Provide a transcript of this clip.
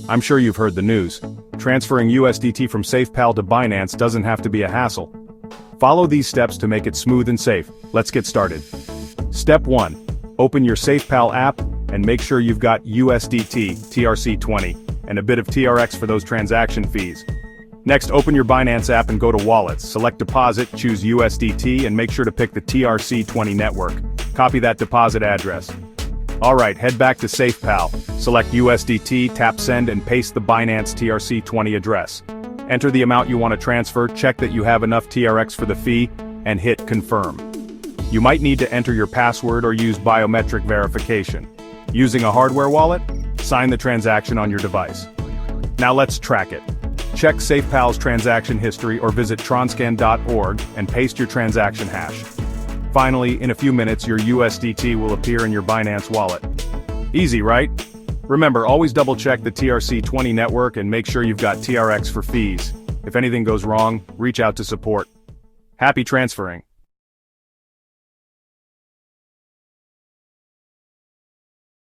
I'm sure you've heard the news. Transferring USDT from SafePal to Binance doesn't have to be a hassle. Follow these steps to make it smooth and safe. Let's get started. Step 1. Open your SafePal app and make sure you've got USDT, TRC20, and a bit of TRX for those transaction fees. Next, open your Binance app and go to Wallets. Select Deposit, choose USDT, and make sure to pick the TRC20 network. Copy that deposit address. Alright, head back to SafePal. Select USDT, tap Send, and paste the Binance TRC20 address. Enter the amount you want to transfer, check that you have enough TRX for the fee, and hit Confirm. You might need to enter your password or use biometric verification. Using a hardware wallet? Sign the transaction on your device. Now let's track it. Check SafePal's transaction history or visit TronScan.org and paste your transaction hash. Finally, in a few minutes your USDT will appear in your Binance wallet. Easy, right? Remember, always double-check the TRC20 network and make sure you've got TRX for fees. If anything goes wrong, reach out to support. Happy transferring!